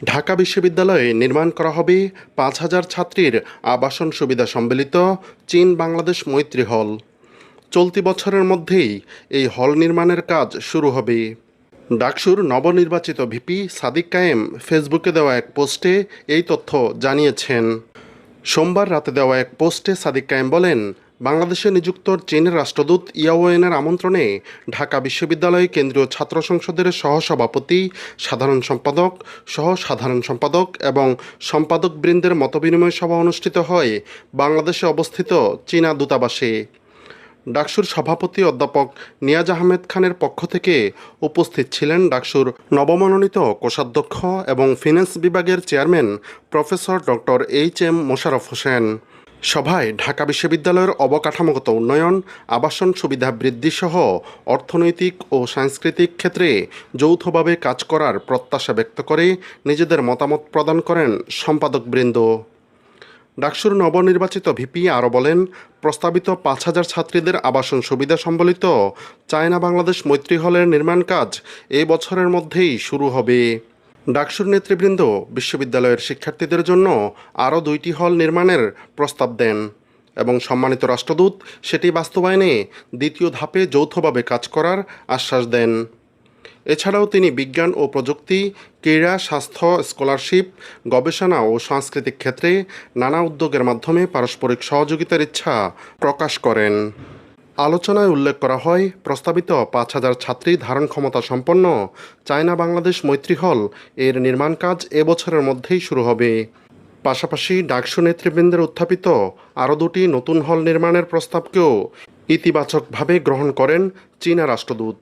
ঢাকা বিশ্ববিদ্যালয়ে নির্মাণ করা হবে ৫,০০০ ছাত্রীর আবাসন সুবিধা সম্বলিত চীন বাংলাদেশ মৈত্রী হল। চলতি বছরের মধ্যেই এই হল নির্মাণের কাজ শুরু হবে। ডাকসুর নবনির্বাচিত ভিপি সাদিক কায়েম ফেসবুকে দেওয়া এক পোস্টে এই তথ্য জানিয়েছেন। সোমবার রাতে দেওয়া এক পোস্টে সাদিক কায়েম বলেন, বাংলাদেশে নিযুক্ত চীনের রাষ্ট্রদূত ইয়াওয়েনের আমন্ত্রণে ঢাকা বিশ্ববিদ্যালয় কেন্দ্রীয় ছাত্র সংসদের সহসভাপতি, সাধারণ সম্পাদক, সহ সাধারণ সম্পাদক এবং সম্পাদকবৃন্দের মতবিনিময় সভা অনুষ্ঠিত হয় বাংলাদেশে অবস্থিত চীনা দূতাবাসে। ডাকসুর সভাপতি অধ্যাপক নিয়াজ আহমেদ খানের পক্ষ থেকে উপস্থিত ছিলেন ডাকসুর নবমনোনীত কোষাধ্যক্ষ এবং ফিন্যান্স বিভাগের chairman professor doctor HM. Mosharraf Hossain. সভায় ঢাকা বিশ্ববিদ্যালয়ের অবকাঠামোগত উন্নয়ন, আবাসন সুবিধা বৃদ্ধিসহ অর্থনৈতিক ও সাংস্কৃতিক ক্ষেত্রে যৌথভাবে কাজ করার প্রত্যাশা ব্যক্ত করে নিজেদের মতামত প্রদান করেন সম্পাদকবৃন্দ। ডাকসুর নবনির্বাচিত ভিপি আরও বলেন, প্রস্তাবিত ৫,০০০ ছাত্রীদের আবাসন সুবিধা সম্বলিত চায়না বাংলাদেশ মৈত্রী হলের নির্মাণ কাজ এই বছরের মধ্যেই শুরু হবে। ডাকসুর নেতৃবৃন্দ বিশ্ববিদ্যালয়ের শিক্ষার্থীদের জন্য আরও ২টি হল নির্মাণের প্রস্তাব দেন এবং সম্মানিত রাষ্ট্রদূত সেটি বাস্তবায়নে দ্বিতীয় ধাপে যৌথভাবে কাজ করার আশ্বাস দেন। এছাড়াও তিনি বিজ্ঞান ও প্রযুক্তি, ক্রীড়া, স্বাস্থ্য, স্কলারশিপ, গবেষণা ও সাংস্কৃতিক ক্ষেত্রে নানা উদ্যোগের মাধ্যমে পারস্পরিক সহযোগিতার ইচ্ছা প্রকাশ করেন। আলোচনায় উল্লেখ করা হয়, প্রস্তাবিত ৫,০০০ ছাত্রী ধারণ ক্ষমতা সম্পন্ন চায়না বাংলাদেশ মৈত্রী হল এর নির্মাণ কাজ এবছরের মধ্যেই শুরু হবে। পাশাপাশি ডাকসু নেতৃবৃন্দের উত্থাপিত আরও ২টি নতুন হল নির্মাণের প্রস্তাবকেও ইতিবাচকভাবে গ্রহণ করেন চীনা রাষ্ট্রদূত।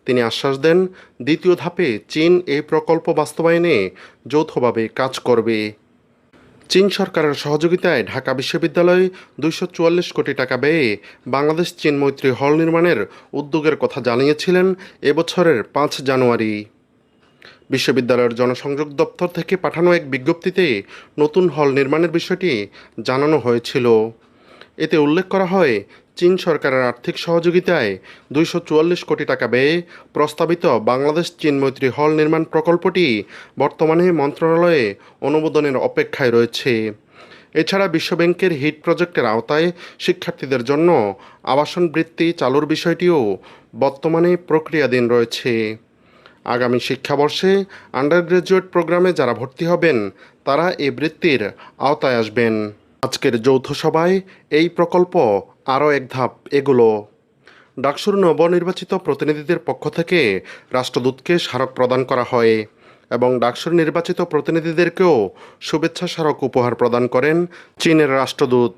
তিনি আশ্বাস দেন, দ্বিতীয় ধাপে চীন এই প্রকল্প বাস্তবায়নে যৌথভাবে কাজ করবে। চীন সরকারের সহযোগিতায় ঢাকা বিশ্ববিদ্যালয় ২৪৪ কোটি টাকা ব্যয়ে বাংলাদেশ চীন মৈত্রী হল নির্মাণের উদ্যোগের কথা জানিয়েছিলেন এবছরের ৫ জানুয়ারি। বিশ্ববিদ্যালয়ের জনসংযোগ দপ্তর থেকে পাঠানো এক বিজ্ঞপ্তিতে নতুন হল নির্মাণের বিষয়টি জানানো হয়েছিল। এতে উল্লেখ করা হয়, চীন সরকারের আর্থিক সহযোগিতায় ২৪৪ কোটি টাকা ব্যয়ে প্রস্তাবিত বাংলাদেশ চীন মৈত্রী হল নির্মাণ প্রকল্পটি বর্তমানে মন্ত্রণালয়ে অনুমোদনের অপেক্ষায় রয়েছে। এছাড়া বিশ্বব্যাংকের হিট প্রজেক্টের আওতায় শিক্ষার্থীদের জন্য আবাসন বৃত্তি চালুর বিষয়টিও বর্তমানে প্রক্রিয়াধীন রয়েছে। আগামী শিক্ষাবর্ষে আন্ডার গ্র্যাজুয়েট প্রোগ্রামে যারা ভর্তি হবেন তারা এই বৃত্তির আওতায় আসবেন। আজকের যৌথ সভায় এই প্রকল্প আরও এক ধাপ এগুলো। ডাকসুর নবনির্বাচিত প্রতিনিধিদের পক্ষ থেকে রাষ্ট্রদূতকে স্মারক প্রদান করা হয় এবং ডাকসুর নির্বাচিত প্রতিনিধিদেরকেও শুভেচ্ছা স্মারক উপহার প্রদান করেন চীনের রাষ্ট্রদূত।